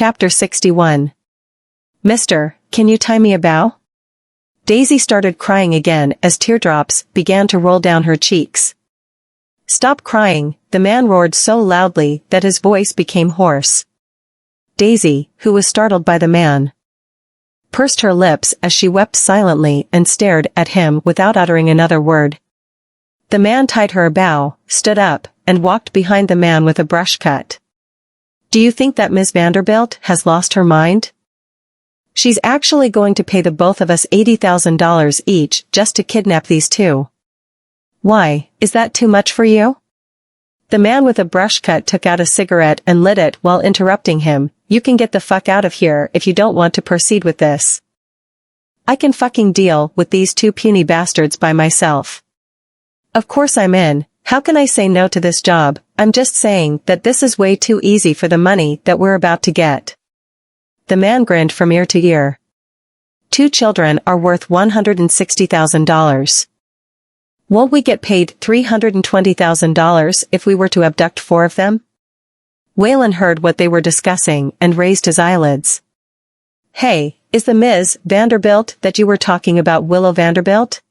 Chapter 61. Mister, can you tie me a bow? Daisy started crying again as teardrops began to roll down her cheeks. Stop crying, the man roared so loudly that his voice became hoarse. Daisy, who was startled by the man, pursed her lips as she wept silently and stared at him without uttering another word. The man tied her a bow, stood up, and walked behind the man with a brush cut. Do you think that Miss Vanderbilt has lost her mind? She's actually going to pay the both of us $80,000 each just to kidnap these two. Why, is that too much for you? The man with a brush cut took out a cigarette and lit it while interrupting him. You can get the fuck out of here if you don't want to proceed with this. I can fucking deal with these two puny bastards by myself. Of course I'm in. How can I say no to this job? I'm just saying that this is way too easy for the money that we're about to get. The man grinned from ear to ear. 2 children are worth $160,000. Won't we get paid $320,000 if we were to abduct 4 of them? Waylon heard what they were discussing and raised his eyelids. Hey, is the Ms. Vanderbilt that you were talking about Willow Vanderbilt?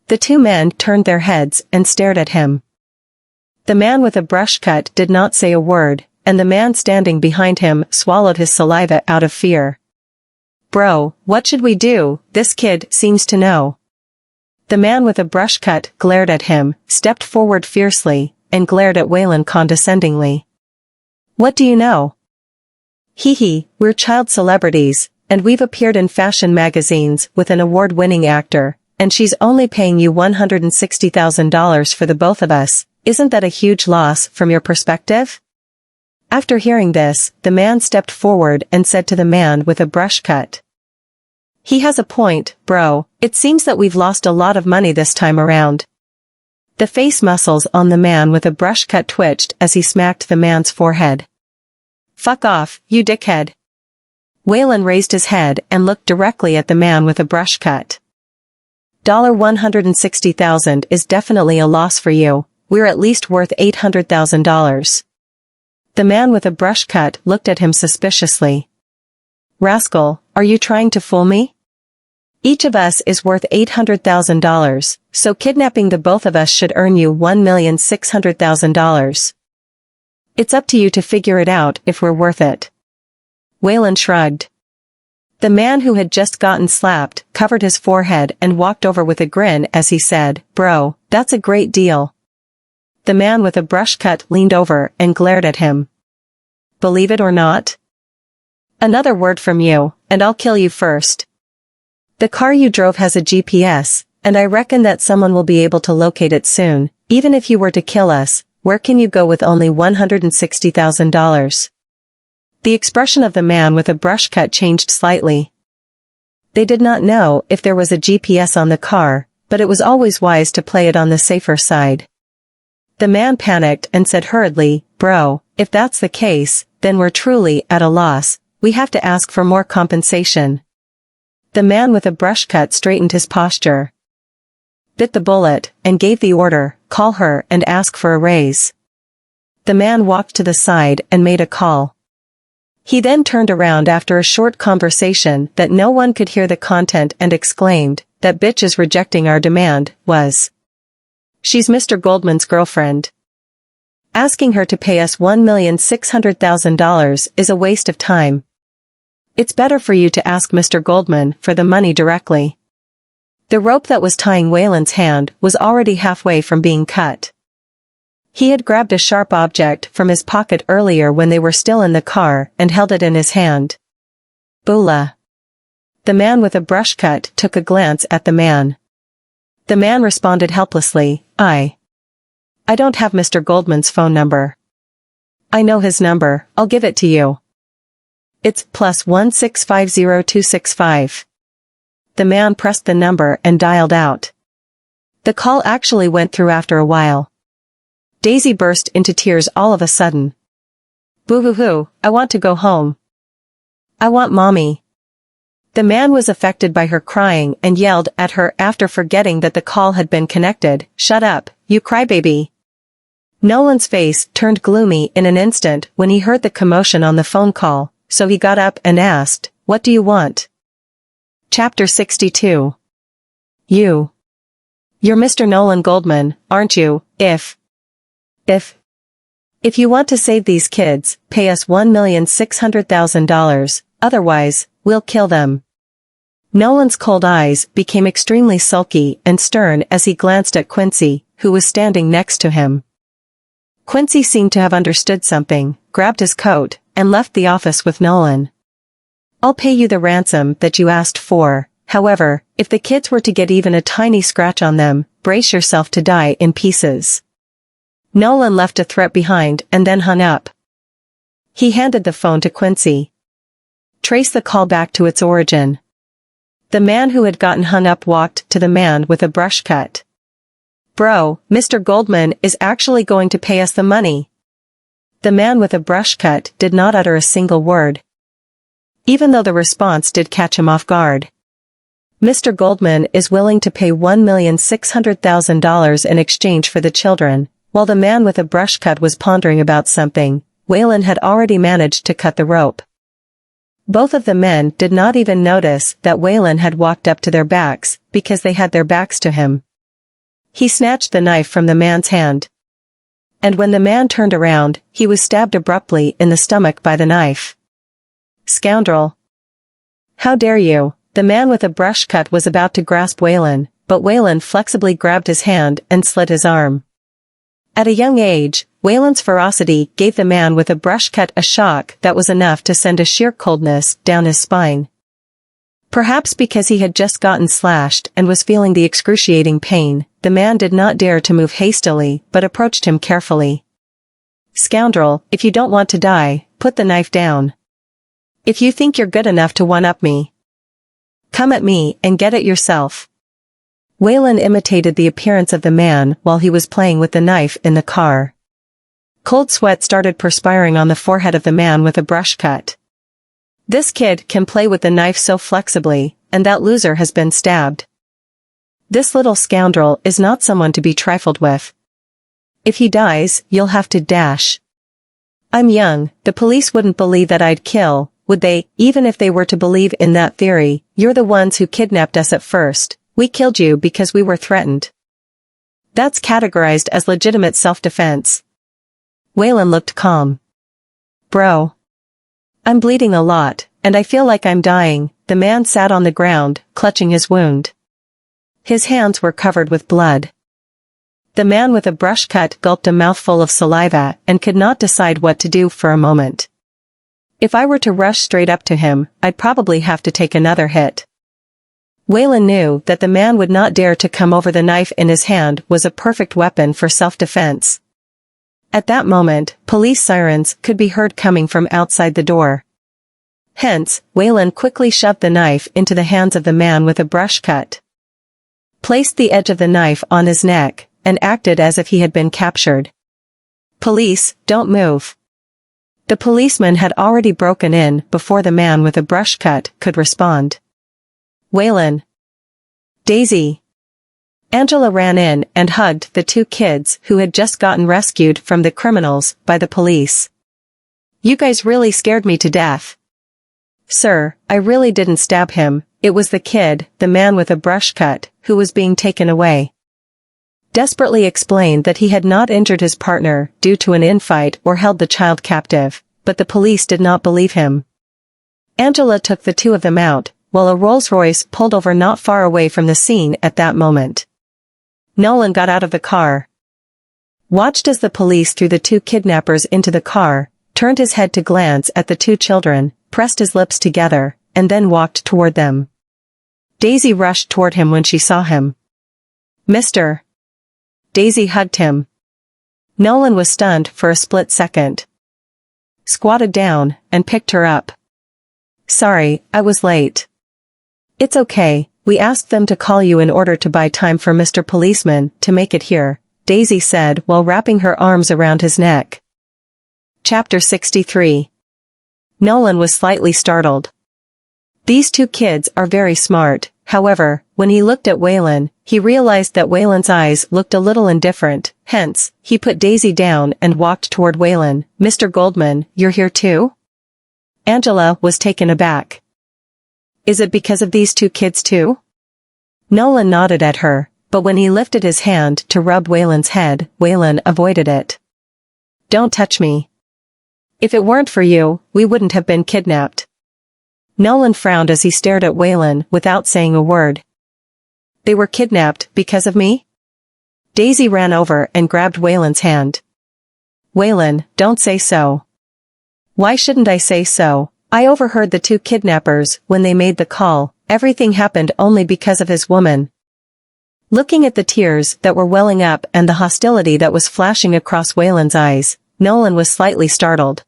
The 2 men turned their heads and stared at him. The man with a brush cut did not say a word, and the man standing behind him swallowed his saliva out of fear. Bro, what should we do? This kid seems to know. The man with a brush cut glared at him, stepped forward fiercely, and glared at Waylon condescendingly. What do you know? Hee, we're child celebrities, and we've appeared in fashion magazines with an award-winning actor, and she's only paying you $160,000 for the both of us. Isn't that a huge loss from your perspective? After hearing this, the man stepped forward and said to the man with a brush cut. He has a point, bro. It seems that we've lost a lot of money this time around. The face muscles on the man with a brush cut twitched as he smacked the man's forehead. Fuck off, you dickhead. Waylon raised his head and looked directly at the man with a brush cut. $160,000 is definitely a loss for you. We're at least worth $800,000. The man with a brush cut looked at him suspiciously. Rascal, are you trying to fool me? Each of us is worth $800,000, so kidnapping the both of us should earn you $1,600,000. It's up to you to figure it out if we're worth it. Waylon shrugged. The man who had just gotten slapped covered his forehead and walked over with a grin as he said, Bro, that's a great deal. The man with a brush cut leaned over and glared at him. Believe it or not? Another word from you, and I'll kill you first. The car you drove has a GPS, and I reckon that someone will be able to locate it soon. Even if you were to kill us, where can you go with only $160,000? The expression of the man with a brush cut changed slightly. They did not know if there was a GPS on the car, but it was always wise to play it on the safer side. The man panicked and said hurriedly, Bro, if that's the case, then we're truly at a loss. We have to ask for more compensation. The man with a brush cut straightened his posture, bit the bullet, and gave the order, call her and ask for a raise. The man walked to the side and made a call. He then turned around after a short conversation that no one could hear the content and exclaimed, That bitch is rejecting our demand, She's Mr. Goldman's girlfriend. Asking her to pay us $1,600,000 is a waste of time. It's better for you to ask Mr. Goldman for the money directly. The rope that was tying Waylon's hand was already halfway from being cut. He had grabbed a sharp object from his pocket earlier when they were still in the car and held it in his hand. Bula. The man with a brush cut took a glance at the man. The man responded helplessly, I don't have Mr. Goldman's phone number. I know his number, I'll give it to you. It's +1650265. The man pressed the number and dialed out. The call actually went through after a while. Daisy burst into tears all of a sudden. Boo-hoo-hoo, I want to go home. I want mommy. The man was affected by her crying and yelled at her after forgetting that the call had been connected, Shut up, you crybaby. Nolan's face turned gloomy in an instant when he heard the commotion on the phone call, so he got up and asked, "What do you want?" Chapter 62. You're Mr. Nolan Goldman, aren't you? If you want to save these kids, pay us $1,600,000, otherwise, we'll kill them. Nolan's cold eyes became extremely sulky and stern as he glanced at Quincy, who was standing next to him. Quincy seemed to have understood something, grabbed his coat, and left the office with Nolan. "I'll pay you the ransom that you asked for. However, if the kids were to get even a tiny scratch on them, brace yourself to die in pieces." Nolan left a threat behind and then hung up. He handed the phone to Quincy. "Trace the call back to its origin." The man who had gotten hung up walked to the man with a brush cut. "Bro, Mr. Goldman is actually going to pay us the money." The man with a brush cut did not utter a single word, even though the response did catch him off guard. "Mr. Goldman is willing to pay $1,600,000 in exchange for the children." While the man with a brush cut was pondering about something, Waylon had already managed to cut the rope. Both of the men did not even notice that Waylon had walked up to their backs, because they had their backs to him. He snatched the knife from the man's hand. And when the man turned around, he was stabbed abruptly in the stomach by the knife. "Scoundrel! How dare you!" The man with a brush cut was about to grasp Waylon, but Waylon flexibly grabbed his hand and slit his arm. At a young age, Waylon's ferocity gave the man with a brush cut a shock that was enough to send a sheer coldness down his spine. Perhaps because he had just gotten slashed and was feeling the excruciating pain, the man did not dare to move hastily but approached him carefully. "Scoundrel, if you don't want to die, put the knife down. If you think you're good enough to one-up me, come at me and get it yourself." Waylon imitated the appearance of the man while he was playing with the knife in the car. Cold sweat started perspiring on the forehead of the man with a brush cut. This kid can play with the knife so flexibly, and that loser has been stabbed. This little scoundrel is not someone to be trifled with. If he dies, you'll have to dash. I'm young, the police wouldn't believe that I'd kill, would they? Even if they were to believe in that theory, you're the ones who kidnapped us at first. We killed you because we were threatened. That's categorized as legitimate self-defense. Waylon looked calm. Bro. I'm bleeding a lot, and I feel like I'm dying. The man sat on the ground, clutching his wound. His hands were covered with blood. The man with a brush cut gulped a mouthful of saliva and could not decide what to do for a moment. If I were to rush straight up to him, I'd probably have to take another hit. Waylon knew that the man would not dare to come over. The knife in his hand was a perfect weapon for self-defense. At that moment, police sirens could be heard coming from outside the door. Hence, Waylon quickly shoved the knife into the hands of the man with a brush cut, placed the edge of the knife on his neck, and acted as if he had been captured. Police, don't move. The policeman had already broken in before the man with a brush cut could respond. Waylon. Daisy. Angela ran in and hugged the two kids who had just gotten rescued from the criminals by the police. You guys really scared me to death. Sir, I really didn't stab him, it was the kid, the man with a brush cut, who was being taken away. Desperately explained that he had not injured his partner due to an infight or held the child captive, but the police did not believe him. Angela took the two of them out, while a Rolls-Royce pulled over not far away from the scene at that moment. Nolan got out of the car, watched as the police threw the two kidnappers into the car, turned his head to glance at the two children, pressed his lips together, and then walked toward them. Daisy rushed toward him when she saw him. Mr. Daisy hugged him. Nolan was stunned for a split second, squatted down, and picked her up. Sorry, I was late. It's okay, we asked them to call you in order to buy time for Mr. Policeman to make it here, Daisy said while wrapping her arms around his neck. Chapter 63. Nolan was slightly startled. These two kids are very smart, however, when he looked at Waylon, he realized that Waylon's eyes looked a little indifferent, hence, he put Daisy down and walked toward Waylon. Mr. Goldman, you're here too? Angela was taken aback. Is it because of these two kids too? Nolan nodded at her, but when he lifted his hand to rub Waylon's head, Waylon avoided it. Don't touch me. If it weren't for you, we wouldn't have been kidnapped. Nolan frowned as he stared at Waylon without saying a word. They were kidnapped because of me? Daisy ran over and grabbed Waylon's hand. Waylon, don't say so. Why shouldn't I say so? I overheard the two kidnappers when they made the call. Everything happened only because of his woman. Looking at the tears that were welling up and the hostility that was flashing across Waylon's eyes, Nolan was slightly startled.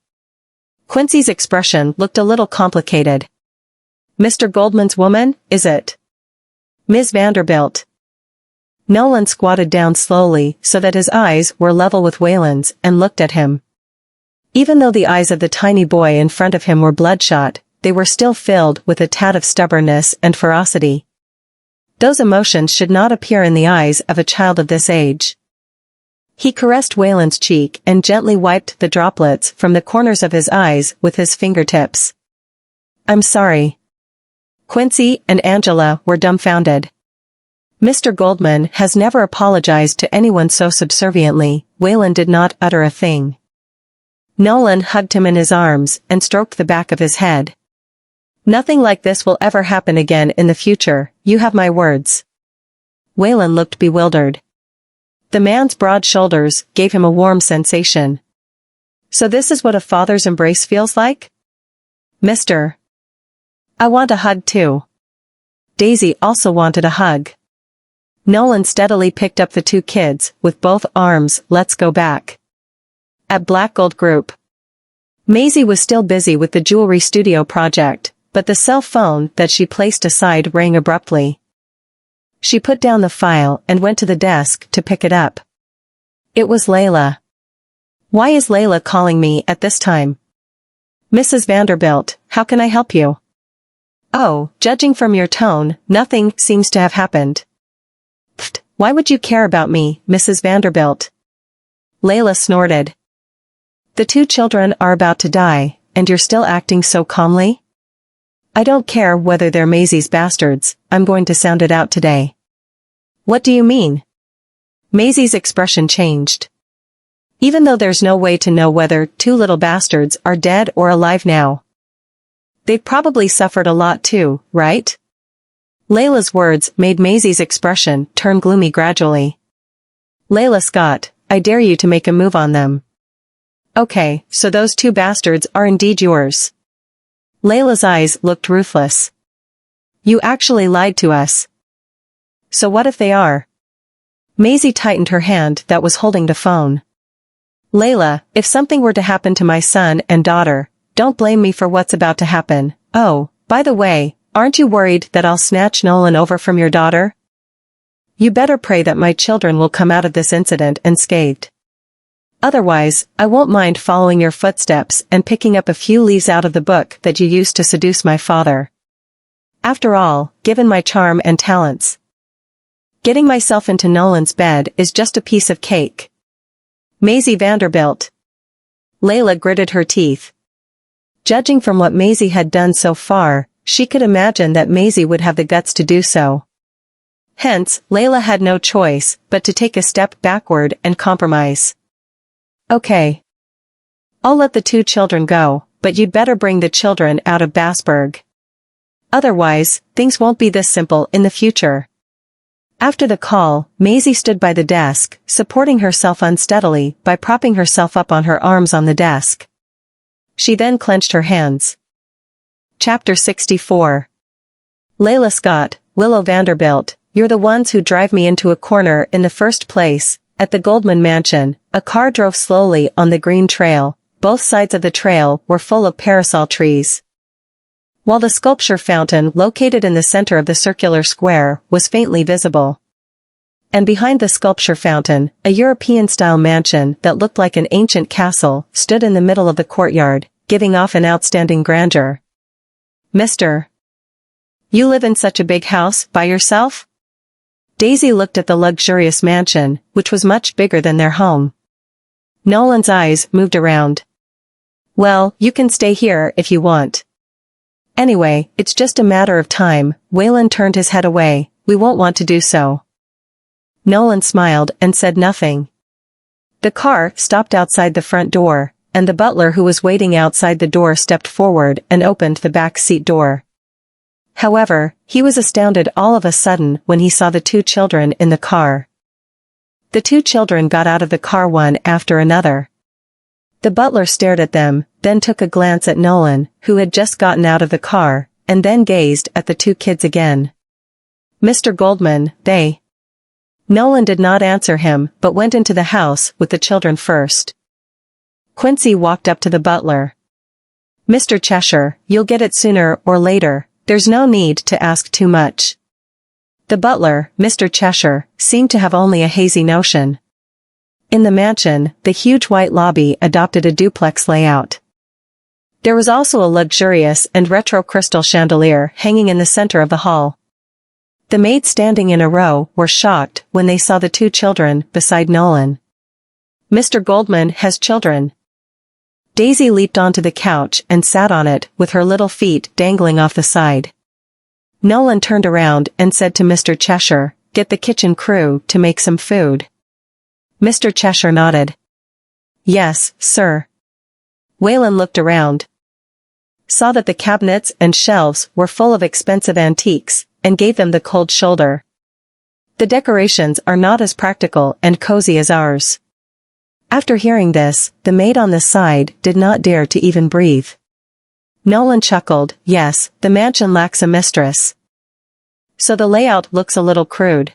Quincy's expression looked a little complicated. Mr. Goldman's woman, is it? Ms. Vanderbilt. Nolan squatted down slowly so that his eyes were level with Waylon's and looked at him. Even though the eyes of the tiny boy in front of him were bloodshot, they were still filled with a tad of stubbornness and ferocity. Those emotions should not appear in the eyes of a child of this age. He caressed Waylon's cheek and gently wiped the droplets from the corners of his eyes with his fingertips. I'm sorry. Quincy and Angela were dumbfounded. Mr. Goldman has never apologized to anyone so subserviently. Waylon did not utter a thing. Nolan hugged him in his arms and stroked the back of his head. Nothing like this will ever happen again in the future, you have my words. Waylon looked bewildered. The man's broad shoulders gave him a warm sensation. So this is what a father's embrace feels like? Mister. I want a hug too. Daisy also wanted a hug. Nolan steadily picked up the two kids with both arms. Let's go back. At Black Gold Group. Maisie was still busy with the jewelry studio project, but the cell phone that she placed aside rang abruptly. She put down the file and went to the desk to pick it up. It was Layla. Why is Layla calling me at this time? Mrs. Vanderbilt, how can I help you? Oh, judging from your tone, nothing seems to have happened. Pfft, why would you care about me, Mrs. Vanderbilt? Layla snorted. The two children are about to die, and you're still acting so calmly? I don't care whether they're Maisie's bastards, I'm going to sound it out today. What do you mean? Maisie's expression changed. Even though there's no way to know whether two little bastards are dead or alive now. They've probably suffered a lot too, right? Layla's words made Maisie's expression turn gloomy gradually. Layla Scott, I dare you to make a move on them. Okay, so those two bastards are indeed yours. Layla's eyes looked ruthless. You actually lied to us. So what if they are? Maisie tightened her hand that was holding the phone. Layla, if something were to happen to my son and daughter, don't blame me for what's about to happen. Oh, by the way, aren't you worried that I'll snatch Nolan over from your daughter? You better pray that my children will come out of this incident unscathed. Otherwise, I won't mind following your footsteps and picking up a few leaves out of the book that you used to seduce my father. After all, given my charm and talents, getting myself into Nolan's bed is just a piece of cake. Maisie Vanderbilt. Layla gritted her teeth. Judging from what Maisie had done so far, she could imagine that Maisie would have the guts to do so. Hence, Layla had no choice but to take a step backward and compromise. Okay. I'll let the two children go, but you'd better bring the children out of Bassburg. Otherwise, things won't be this simple in the future. After the call, Maisie stood by the desk, supporting herself unsteadily by propping herself up on her arms on the desk. She then clenched her hands. Chapter 64. Layla Scott, Willow Vanderbilt, you're the ones who drive me into a corner in the first place. At the Goldman mansion, a car drove slowly on the green trail. Both sides of the trail were full of parasol trees. While the sculpture fountain located in the center of the circular square was faintly visible. And behind the sculpture fountain, a European-style mansion that looked like an ancient castle stood in the middle of the courtyard, giving off an outstanding grandeur. Mister, you live in such a big house by yourself? Daisy looked at the luxurious mansion, which was much bigger than their home. Nolan's eyes moved around. Well, you can stay here if you want. Anyway, it's just a matter of time. Waylon turned his head away. We won't want to do so. Nolan smiled and said nothing. The car stopped outside the front door, and the butler who was waiting outside the door stepped forward and opened the back seat door. However, he was astounded all of a sudden when he saw the two children in the car. The two children got out of the car one after another. The butler stared at them, then took a glance at Nolan, who had just gotten out of the car, and then gazed at the two kids again. Mr. Goldman, they... Nolan did not answer him, but went into the house with the children first. Quincy walked up to the butler. Mr. Cheshire, you'll get it sooner or later, there's no need to ask too much. The butler, Mr. Cheshire, seemed to have only a hazy notion. In the mansion, the huge white lobby adopted a duplex layout. There was also a luxurious and retro crystal chandelier hanging in the center of the hall. The maids standing in a row were shocked when they saw the two children beside Nolan. Mr. Goldman has children. Daisy leaped onto the couch and sat on it with her little feet dangling off the side. Nolan turned around and said to Mr. Cheshire, "Get the kitchen crew to make some food." Mr. Cheshire nodded. "Yes, sir." Waylon looked around, saw that the cabinets and shelves were full of expensive antiques, and gave them the cold shoulder. The decorations are not as practical and cozy as ours. After hearing this, the maid on the side did not dare to even breathe. Nolan chuckled, "Yes, the mansion lacks a mistress. So the layout looks a little crude."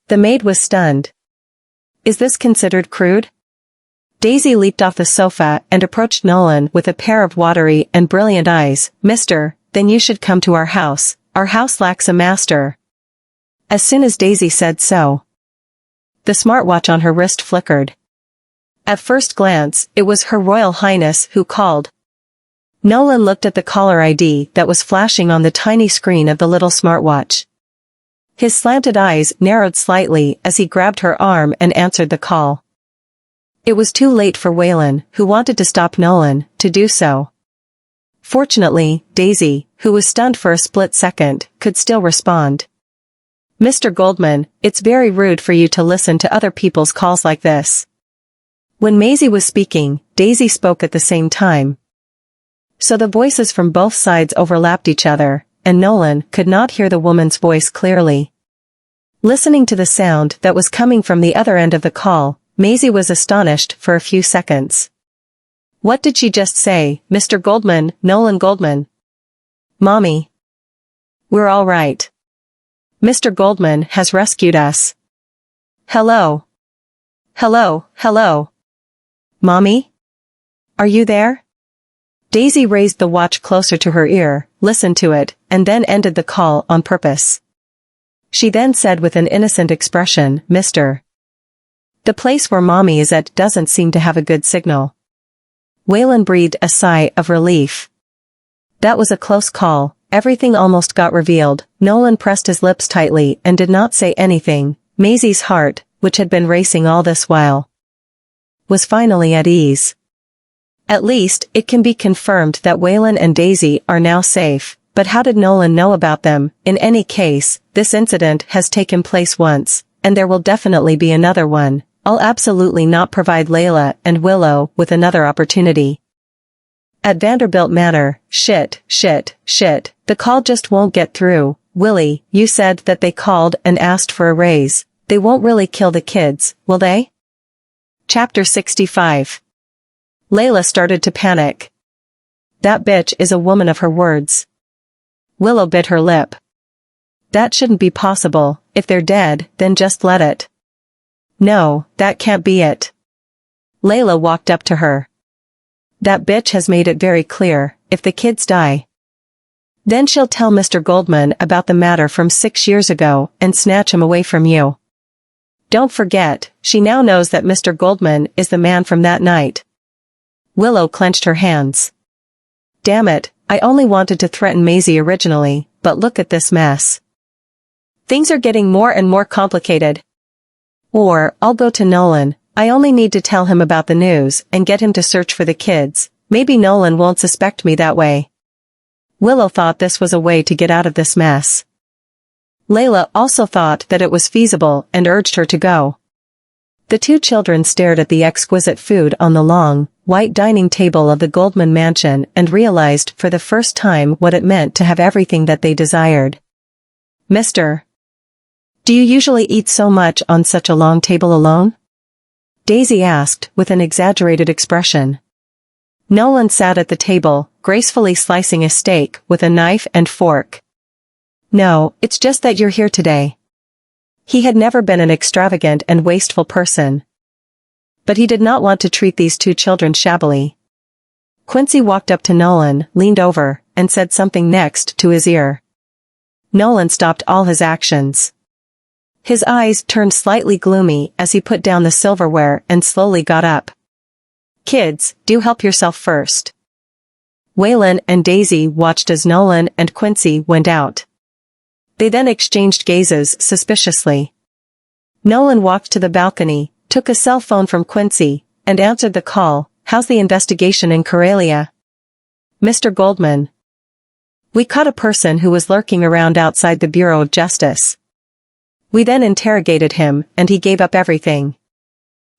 The maid was stunned. "Is this considered crude?" Daisy leaped off the sofa and approached Nolan with a pair of watery and brilliant eyes. "Mister, then you should come to our house. Our house lacks a master." As soon as Daisy said so, the smartwatch on her wrist flickered. At first glance, it was Her Royal Highness who called. Nolan looked at the caller ID that was flashing on the tiny screen of the little smartwatch. His slanted eyes narrowed slightly as he grabbed her arm and answered the call. It was too late for Waylon, who wanted to stop Nolan, to do so. Fortunately, Daisy, who was stunned for a split second, could still respond. "Mr. Goldman, it's very rude for you to listen to other people's calls like this." When Maisie was speaking, Daisy spoke at the same time. So the voices from both sides overlapped each other, and Nolan could not hear the woman's voice clearly. Listening to the sound that was coming from the other end of the call, Maisie was astonished for a few seconds. "What did she just say, Mr. Goldman, Nolan Goldman?" "Mommy. We're all right. Mr. Goldman has rescued us." "Hello. Hello, hello. Mommy? Are you there?" Daisy raised the watch closer to her ear, listened to it, and then ended the call on purpose. She then said with an innocent expression, "Mr. The place where Mommy is at doesn't seem to have a good signal." Waylon breathed a sigh of relief. That was a close call. Everything almost got revealed. Nolan pressed his lips tightly and did not say anything. Maisie's heart, which had been racing all this while, was finally at ease. At least, it can be confirmed that Waylon and Daisy are now safe, but how did Nolan know about them? In any case, this incident has taken place once, and there will definitely be another one. I'll absolutely not provide Layla and Willow with another opportunity. At Vanderbilt Manor, shit, the call just won't get through. Willie, you said that they called and asked for a raise. They won't really kill the kids, will they? Chapter 65. Layla started to panic. That bitch is a woman of her words. Willow bit her lip. That shouldn't be possible. If they're dead, then just let it. No, that can't be it. Layla walked up to her. That bitch has made it very clear, if the kids die, then she'll tell Mr. Goldman about the matter from 6 years ago and snatch him away from you. Don't forget, she now knows that Mr. Goldman is the man from that night. Willow clenched her hands. Damn it, I only wanted to threaten Maisie originally, but look at this mess. Things are getting more and more complicated. Or, I'll go to Nolan. I only need to tell him about the news and get him to search for the kids. Maybe Nolan won't suspect me that way. Willow thought this was a way to get out of this mess. Layla also thought that it was feasible and urged her to go. The two children stared at the exquisite food on the long, white dining table of the Goldman mansion and realized for the first time what it meant to have everything that they desired. "Mister, do you usually eat so much on such a long table alone?" Daisy asked with an exaggerated expression. Nolan sat at the table, gracefully slicing a steak with a knife and fork. "No, it's just that you're here today." He had never been an extravagant and wasteful person. But he did not want to treat these two children shabbily. Quincy walked up to Nolan, leaned over, and said something next to his ear. Nolan stopped all his actions. His eyes turned slightly gloomy as he put down the silverware and slowly got up. "Kids, do help yourself first." Waylon and Daisy watched as Nolan and Quincy went out. They then exchanged gazes suspiciously. Nolan walked to the balcony, took a cell phone from Quincy, and answered the call. "How's the investigation in Karelia?" "Mr. Goldman. We caught a person who was lurking around outside the Bureau of Justice. We then interrogated him, and he gave up everything.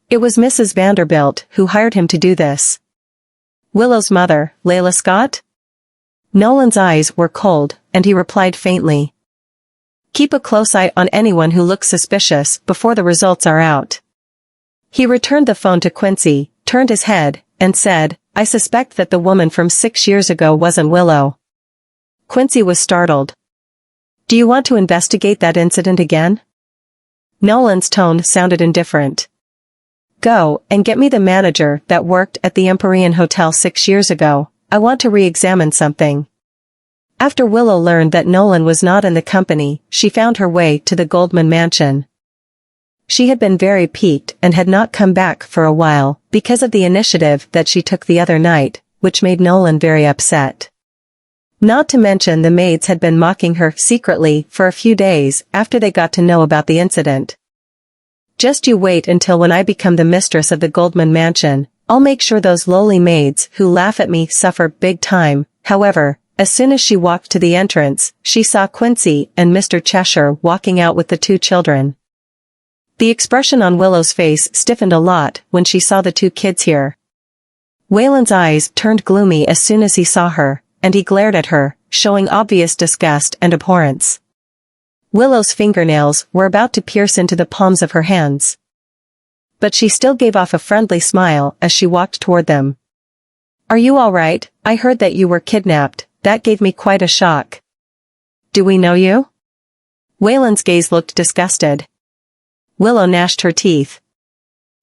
It was Mrs. Vanderbilt who hired him to do this." "Willow's mother, Layla Scott?" Nolan's eyes were cold, and he replied faintly. "Keep a close eye on anyone who looks suspicious before the results are out." He returned the phone to Quincy, turned his head, and said, "I suspect that the woman from 6 years ago wasn't Willow." Quincy was startled. "Do you want to investigate that incident again?" Nolan's tone sounded indifferent. "Go and get me the manager that worked at the Empyrean Hotel 6 years ago. I want to re-examine something." After Willow learned that Nolan was not in the company, she found her way to the Goldman mansion. She had been very piqued and had not come back for a while, because of the initiative that she took the other night, which made Nolan very upset. Not to mention the maids had been mocking her secretly for a few days after they got to know about the incident. "Just you wait until when I become the mistress of the Goldman mansion, I'll make sure those lowly maids who laugh at me suffer big time." However, as soon as she walked to the entrance, she saw Quincy and Mr. Cheshire walking out with the two children. The expression on Willow's face stiffened a lot when she saw the two kids here. Waylon's eyes turned gloomy as soon as he saw her, and he glared at her, showing obvious disgust and abhorrence. Willow's fingernails were about to pierce into the palms of her hands. But she still gave off a friendly smile as she walked toward them. "Are you all right? I heard that you were kidnapped. That gave me quite a shock." "Do we know you?" Waylon's gaze looked disgusted. Willow gnashed her teeth.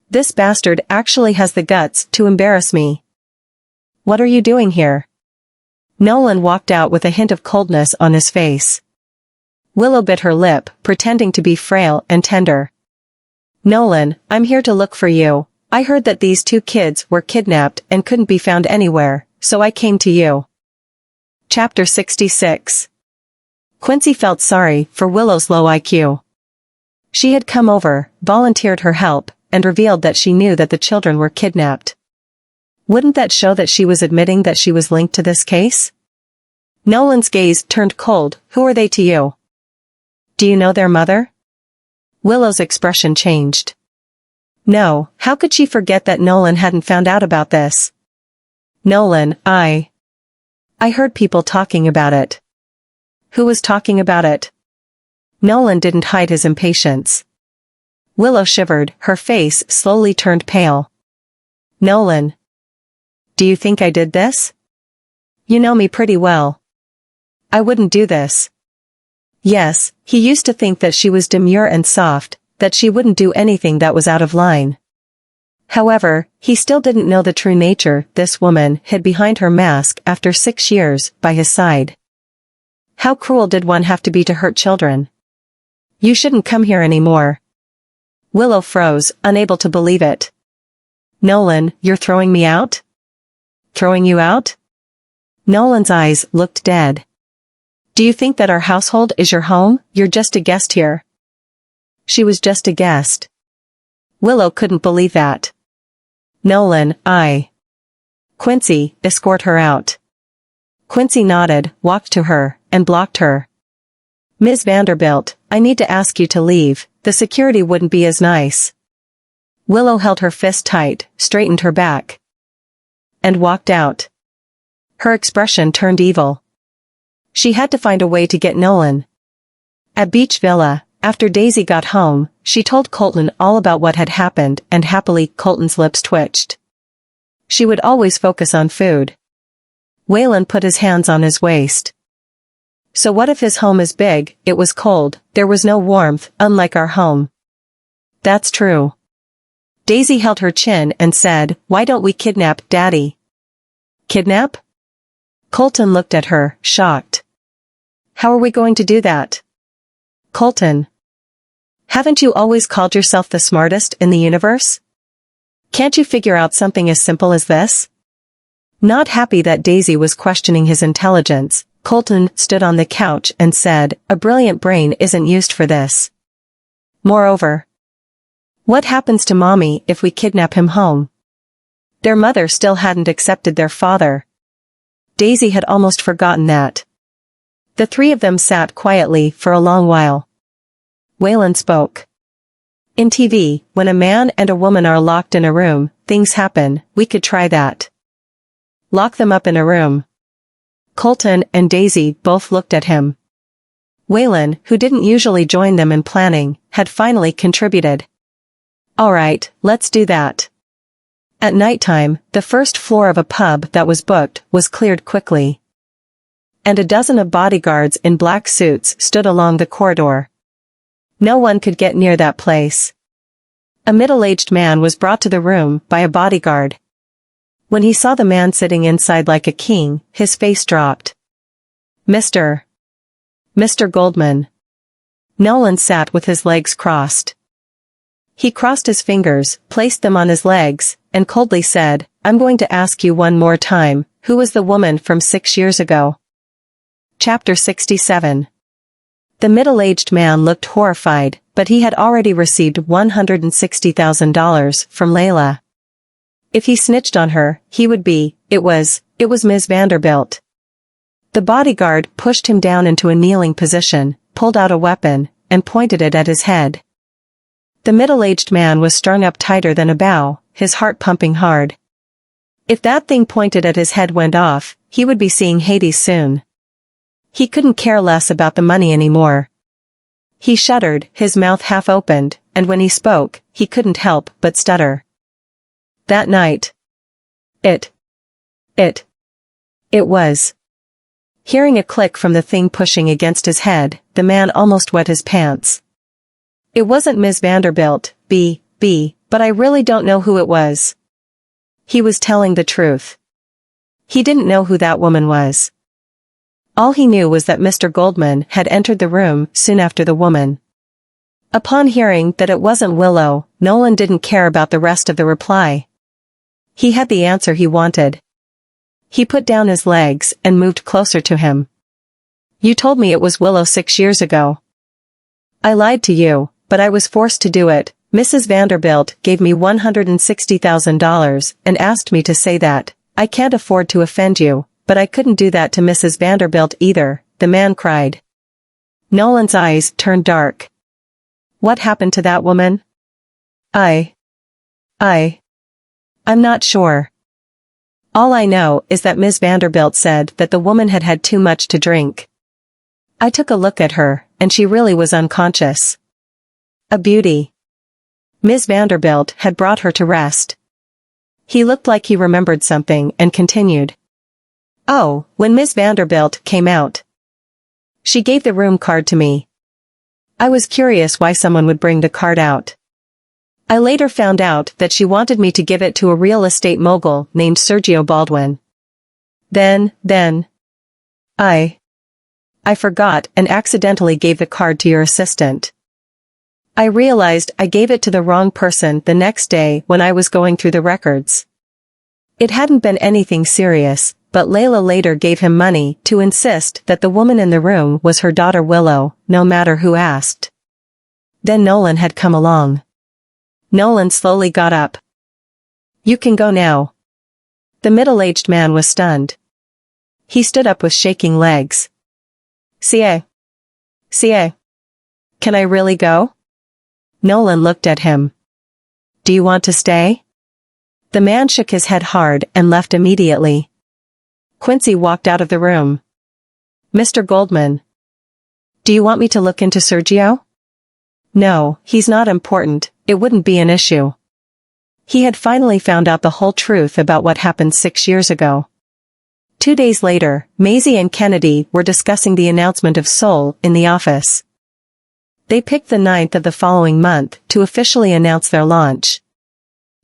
"This bastard actually has the guts to embarrass me." "What are you doing here?" Nolan walked out with a hint of coldness on his face. Willow bit her lip, pretending to be frail and tender. "Nolan, I'm here to look for you. I heard that these two kids were kidnapped and couldn't be found anywhere, so I came to you." Chapter 66. Quincy felt sorry for Willow's low IQ. She had come over, volunteered her help, and revealed that she knew that the children were kidnapped. Wouldn't that show that she was admitting that she was linked to this case? Nolan's gaze turned cold. "Who are they to you? Do you know their mother?" Willow's expression changed. No, how could she forget that Nolan hadn't found out about this? "Nolan, I heard people talking about it." "Who was talking about it?" Nolan didn't hide his impatience. Willow shivered, her face slowly turned pale. "Nolan, do you think I did this? You know me pretty well. I wouldn't do this." Yes, he used to think that she was demure and soft, that she wouldn't do anything that was out of line. However, he still didn't know the true nature this woman hid behind her mask after 6 years by his side. How cruel did one have to be to hurt children? "You shouldn't come here anymore." Willow froze, unable to believe it. "Nolan, you're throwing me out?" "Throwing you out?" Nolan's eyes looked dead. "Do you think that our household is your home? You're just a guest here." She was just a guest. Willow couldn't believe that. "Nolan, Quincy, escort her out. Quincy nodded, walked to her, and blocked her. Ms. Vanderbilt, I need to ask you to leave, the security wouldn't be as nice. Willow held her fist tight, straightened her back, and walked out. Her expression turned evil. She had to find a way to get Nolan. At Beach Villa, after Daisy got home, she told Colton all about what had happened, and happily Colton's lips twitched. She would always focus on food. Waylon put his hands on his waist. So what if his home is big, it was cold, there was no warmth, unlike our home. That's true. Daisy held her chin and said, why don't we kidnap Daddy? Kidnap? Colton looked at her, shocked. How are we going to do that? Colton. Haven't you always called yourself the smartest in the universe? Can't you figure out something as simple as this? Not happy that Daisy was questioning his intelligence, Colton stood on the couch and said, a brilliant brain isn't used for this. Moreover, what happens to Mommy if we kidnap him home? Their mother still hadn't accepted their father. Daisy had almost forgotten that. The three of them sat quietly for a long while. Waylon spoke. In TV, when a man and a woman are locked in a room, things happen, we could try that. Lock them up in a room. Colton and Daisy both looked at him. Waylon, who didn't usually join them in planning, had finally contributed. All right, let's do that. At nighttime, the first floor of a pub that was booked was cleared quickly. And a dozen of bodyguards in black suits stood along the corridor. No one could get near that place. A middle-aged man was brought to the room by a bodyguard. When he saw the man sitting inside like a king, his face dropped. Mr. Goldman. Nolan sat with his legs crossed. He crossed his fingers, placed them on his legs, and coldly said, I'm going to ask you one more time, who was the woman from 6 years ago? Chapter 67. The middle-aged man looked horrified, but he had already received $160,000 from Layla. If he snitched on her, he would be, it was Ms. Vanderbilt. The bodyguard pushed him down into a kneeling position, pulled out a weapon, and pointed it at his head. The middle-aged man was strung up tighter than a bow, his heart pumping hard. If that thing pointed at his head went off, he would be seeing Hades soon. He couldn't care less about the money anymore. He shuddered, his mouth half opened, and when he spoke, he couldn't help but stutter. That night. It was. Hearing a click from the thing pushing against his head, the man almost wet his pants. It wasn't Ms. Vanderbilt, but I really don't know who it was. He was telling the truth. He didn't know who that woman was. All he knew was that Mr. Goldman had entered the room soon after the woman. Upon hearing that it wasn't Willow, Nolan didn't care about the rest of the reply. He had the answer he wanted. He put down his legs and moved closer to him. You told me it was Willow 6 years ago. I lied to you, but I was forced to do it. Mrs. Vanderbilt gave me $160,000 and asked me to say that. I can't afford to offend you, but I couldn't do that to Mrs. Vanderbilt either, the man cried. Nolan's eyes turned dark. What happened to that woman? I'm not sure. All I know is that Ms. Vanderbilt said that the woman had had too much to drink. I took a look at her, and she really was unconscious. A beauty. Ms. Vanderbilt had brought her to rest. He looked like he remembered something and continued. Oh, when Ms. Vanderbilt came out. She gave the room card to me. I was curious why someone would bring the card out. I later found out that she wanted me to give it to a real estate mogul named Sergio Baldwin. Then, I forgot and accidentally gave the card to your assistant. I realized I gave it to the wrong person the next day when I was going through the records. It hadn't been anything serious, but Layla later gave him money to insist that the woman in the room was her daughter Willow, no matter who asked. Then Nolan had come along. Nolan slowly got up. You can go now. The middle-aged man was stunned. He stood up with shaking legs. "CA. CA. Can I really go?" Nolan looked at him. "Do you want to stay?" The man shook his head hard and left immediately. Quincy walked out of the room. "Mr. Goldman. Do you want me to look into Sergio?" "No, he's not important, it wouldn't be an issue." He had finally found out the whole truth about what happened 6 years ago. 2 days later, Maisie and Kennedy were discussing the announcement of Soul in the office. They picked the 9th of the following month to officially announce their launch.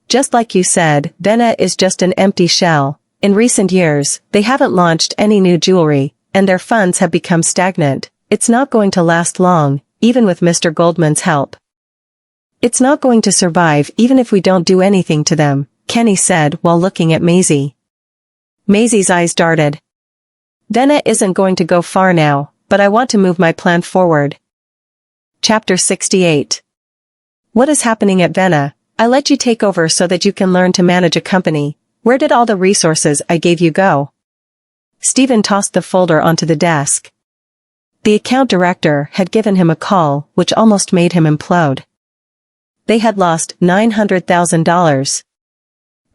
Just like you said, Vena is just an empty shell. In recent years, they haven't launched any new jewelry, and their funds have become stagnant. It's not going to last long, even with Mr. Goldman's help. "It's not going to survive even if we don't do anything to them," Kenny said while looking at Maisie. Maisie's eyes darted. "Vena isn't going to go far now, but I want to move my plan forward." Chapter 68. What is happening at Vena? I let you take over so that you can learn to manage a company. Where did all the resources I gave you go? Stephen tossed the folder onto the desk. The account director had given him a call, which almost made him implode. They had lost $900,000.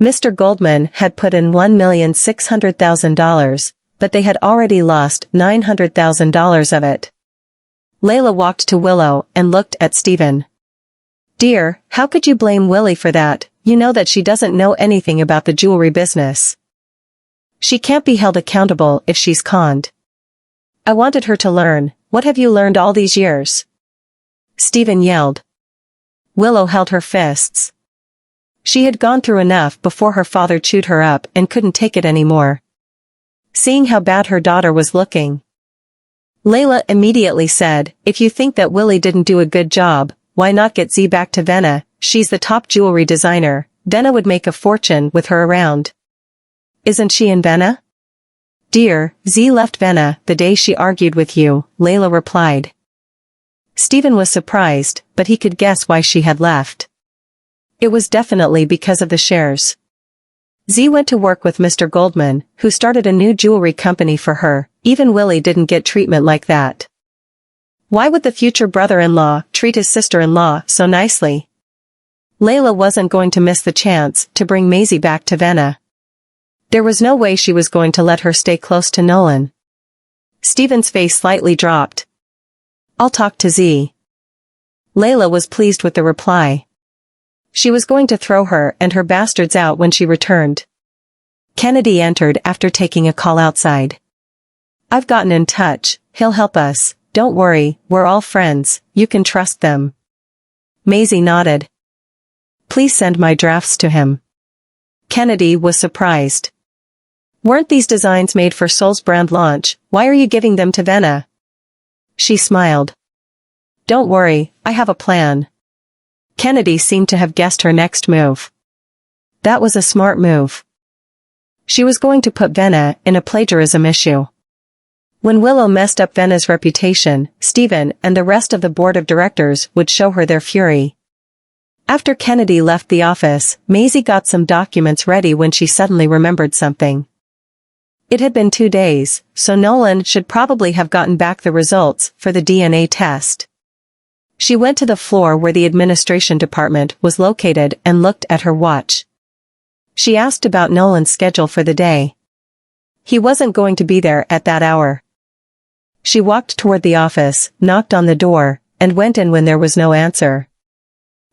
Mr. Goldman had put in $1,600,000, but they had already lost $900,000 of it. Layla walked to Willow and looked at Stephen. "Dear, how could you blame Willie for that? You know that she doesn't know anything about the jewelry business. She can't be held accountable if she's conned. I wanted her to learn. What have you learned all these years?" Stephen yelled. Willow held her fists. She had gone through enough before her father chewed her up and couldn't take it anymore. Seeing how bad her daughter was looking, Layla immediately said, "If you think that Willie didn't do a good job, why not get Z back to Vena? She's the top jewelry designer. Vena would make a fortune with her around." "Isn't she in Vena?" "Dear, Z left Vena the day she argued with you," Layla replied. Stephen was surprised, but he could guess why she had left. It was definitely because of the shares. Z went to work with Mr. Goldman, who started a new jewelry company for her. Even Willie didn't get treatment like that. Why would the future brother-in-law treat his sister-in-law so nicely? Layla wasn't going to miss the chance to bring Maisie back to Vena. There was no way she was going to let her stay close to Nolan. Stephen's face slightly dropped. "I'll talk to Z." Layla was pleased with the reply. She was going to throw her and her bastards out when she returned. Kennedy entered after taking a call outside. "I've gotten in touch, he'll help us, don't worry, we're all friends, you can trust them." Maisie nodded. "Please send my drafts to him." Kennedy was surprised. "Weren't these designs made for Soul's brand launch? Why are you giving them to Vena?" She smiled. "Don't worry, I have a plan." Kennedy seemed to have guessed her next move. That was a smart move. She was going to put Vena in a plagiarism issue. When Willow messed up Vena's reputation, Stephen and the rest of the board of directors would show her their fury. After Kennedy left the office, Maisie got some documents ready when she suddenly remembered something. It had been 2 days, so Nolan should probably have gotten back the results for the DNA test. She went to the floor where the administration department was located and looked at her watch. She asked about Nolan's schedule for the day. He wasn't going to be there at that hour. She walked toward the office, knocked on the door, and went in when there was no answer.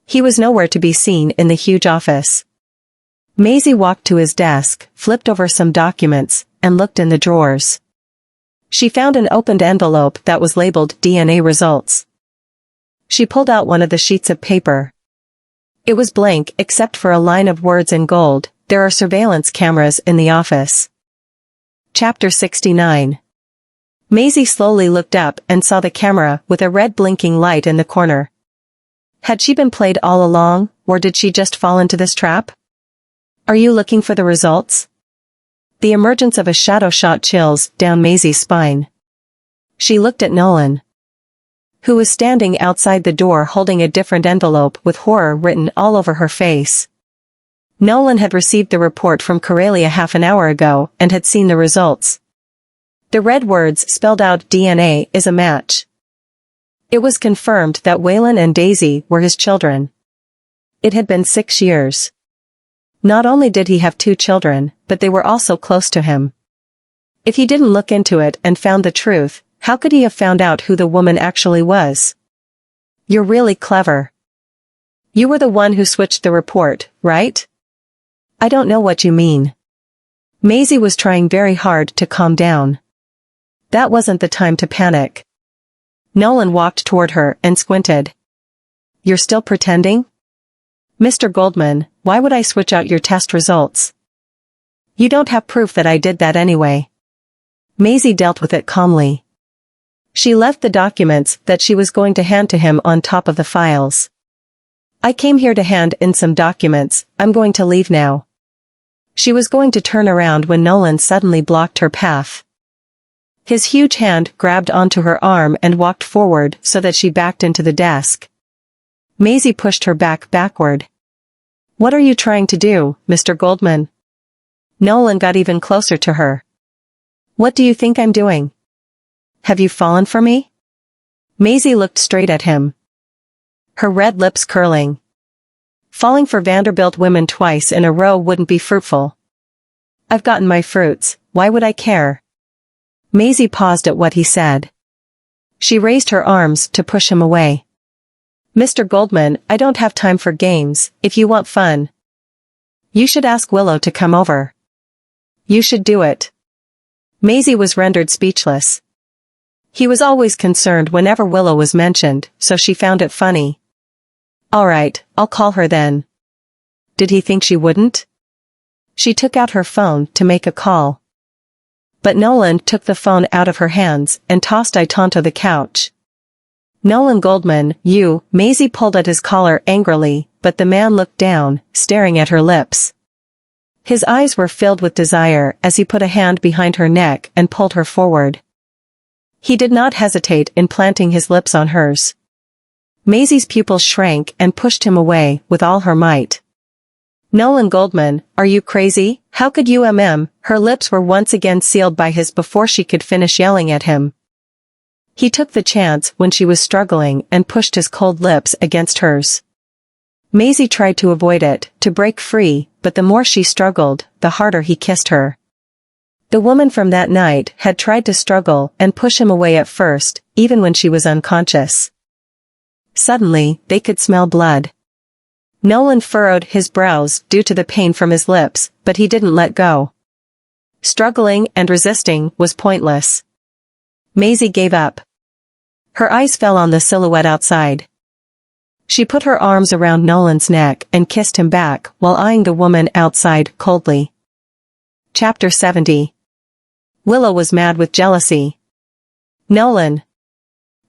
He was nowhere to be seen in the huge office. Maisie walked to his desk, flipped over some documents, and looked in the drawers. She found an opened envelope that was labeled DNA results. She pulled out one of the sheets of paper. It was blank except for a line of words in gold. "There are surveillance cameras in the office." Chapter 69. Maisie slowly looked up and saw the camera with a red blinking light in the corner. Had she been played all along, or did she just fall into this trap? "Are you looking for the results?" The emergence of a shadow shot chills down Maisie's spine. She looked at Nolan, who was standing outside the door holding a different envelope with horror written all over her face. Nolan had received the report from Karelia half an hour ago and had seen the results. The red words spelled out DNA is a match. It was confirmed that Waylon and Daisy were his children. It had been 6 years. Not only did he have 2 children, but they were also close to him. If he didn't look into it and found the truth, how could he have found out who the woman actually was? You're really clever. You were the one who switched the report, right? I don't know what you mean. Maisie was trying very hard to calm down. That wasn't the time to panic. Nolan walked toward her and squinted. You're still pretending? Mr. Goldman, why would I switch out your test results? You don't have proof that I did that anyway. Maisie dealt with it calmly. She left the documents that she was going to hand to him on top of the files. I came here to hand in some documents, I'm going to leave now. She was going to turn around when Nolan suddenly blocked her path. His huge hand grabbed onto her arm and walked forward so that she backed into the desk. Maisie pushed her back backward. What are you trying to do, Mr. Goldman? Nolan got even closer to her. What do you think I'm doing? Have you fallen for me? Maisie looked straight at him. Her red lips curling. Falling for Vanderbilt women twice in a row wouldn't be fruitful. I've gotten my fruits, why would I care? Maisie paused at what he said. She raised her arms to push him away. Mr. Goldman, I don't have time for games, if you want fun. You should ask Willow to come over. You should do it. Maisie was rendered speechless. He was always concerned whenever Willow was mentioned, so she found it funny. All right, I'll call her then. Did he think she wouldn't? She took out her phone to make a call. But Nolan took the phone out of her hands and tossed it onto the couch. Nolan Goldman, you, Maisie pulled at his collar angrily, but the man looked down, staring at her lips. His eyes were filled with desire as he put a hand behind her neck and pulled her forward. He did not hesitate in planting his lips on hers. Maisie's pupils shrank and pushed him away with all her might. Nolan Goldman, are you crazy? How could you Her lips were once again sealed by his before she could finish yelling at him. He took the chance when she was struggling and pushed his cold lips against hers. Maisie tried to avoid it, to break free, but the more she struggled, the harder he kissed her. The woman from that night had tried to struggle and push him away at first, even when she was unconscious. Suddenly, they could smell blood. Nolan furrowed his brows due to the pain from his lips, but he didn't let go. Struggling and resisting was pointless. Maisie gave up. Her eyes fell on the silhouette outside. She put her arms around Nolan's neck and kissed him back while eyeing the woman outside coldly. Chapter 70. Willow was mad with jealousy. Nolan.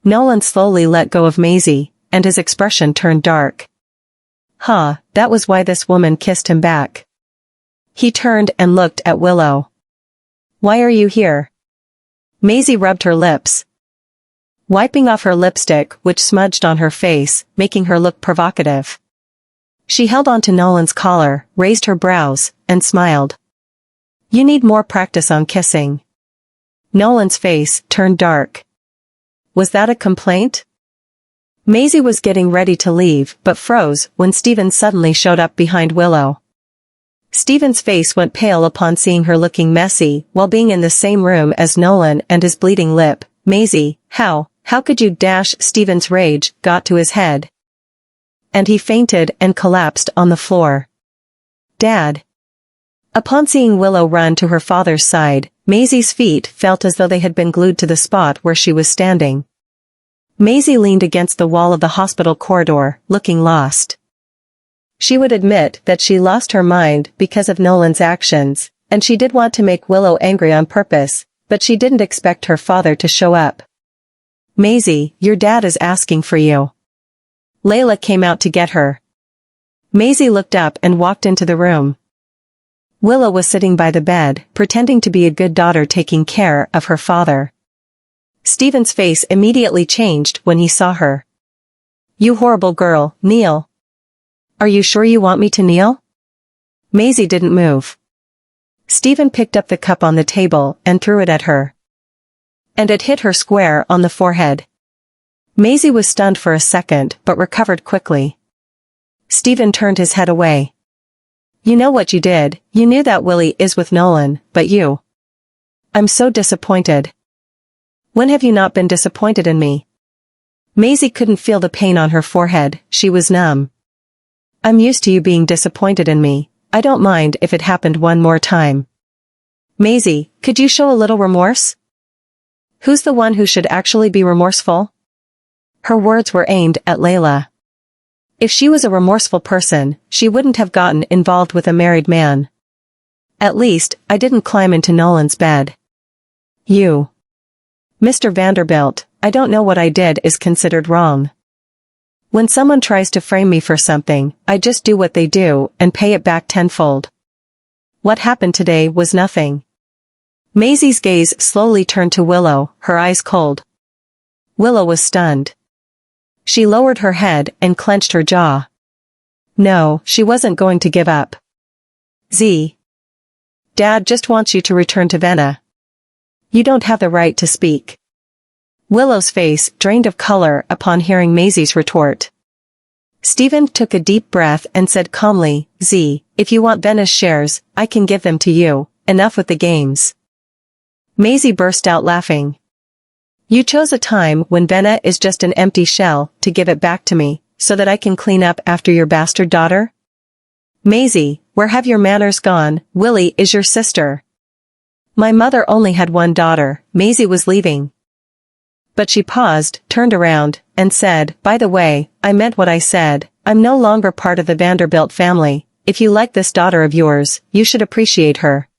Nolan slowly let go of Maisie, and his expression turned dark. That was why this woman kissed him back. He turned and looked at Willow. Why are you here? Maisie rubbed her lips, wiping off her lipstick which smudged on her face, making her look provocative. She held onto Nolan's collar, raised her brows, and smiled. You need more practice on kissing. Nolan's face turned dark. Was that a complaint? Maisie was getting ready to leave but froze when Steven suddenly showed up behind Willow. Steven's face went pale upon seeing her looking messy while being in the same room as Nolan and his bleeding lip. Maisie, how could you Steven's rage got to his head. And he fainted and collapsed on the floor. Dad. Upon seeing Willow run to her father's side, Maisie's feet felt as though they had been glued to the spot where she was standing. Maisie leaned against the wall of the hospital corridor, looking lost. She would admit that she lost her mind because of Nolan's actions, and she did want to make Willow angry on purpose, but she didn't expect her father to show up. Maisie, your dad is asking for you. Layla came out to get her. Maisie looked up and walked into the room. Willow was sitting by the bed, pretending to be a good daughter taking care of her father. Steven's face immediately changed when he saw her. You horrible girl, kneel. Are you sure you want me to kneel? Maisie didn't move. Stephen picked up the cup on the table and threw it at her. And it hit her square on the forehead. Maisie was stunned for a second but recovered quickly. Stephen turned his head away. You know what you did, you knew that Willie is with Nolan, but you. I'm so disappointed. When have you not been disappointed in me? Maisie couldn't feel the pain on her forehead, she was numb. I'm used to you being disappointed in me, I don't mind if it happened one more time. Maisie, could you show a little remorse? Who's the one who should actually be remorseful? Her words were aimed at Layla. If she was a remorseful person, she wouldn't have gotten involved with a married man. At least, I didn't climb into Nolan's bed. You. Mr. Vanderbilt, I don't know what I did is considered wrong. When someone tries to frame me for something, I just do what they do and pay it back tenfold. What happened today was nothing. Maisie's gaze slowly turned to Willow, her eyes cold. Willow was stunned. She lowered her head and clenched her jaw. No, she wasn't going to give up. Z. Dad just wants you to return to Venna. You don't have the right to speak. Willow's face drained of color upon hearing Maisie's retort. Stephen took a deep breath and said calmly, Z, if you want Venna's shares, I can give them to you, enough with the games. Maisie burst out laughing. You chose a time when Venna is just an empty shell to give it back to me, so that I can clean up after your bastard daughter? Maisie, where have your manners gone? Willie is your sister. My mother only had one daughter. Maisie was leaving. But she paused, turned around, and said, by the way, I meant what I said, I'm no longer part of the Vanderbilt family. If you like this daughter of yours, you should appreciate her.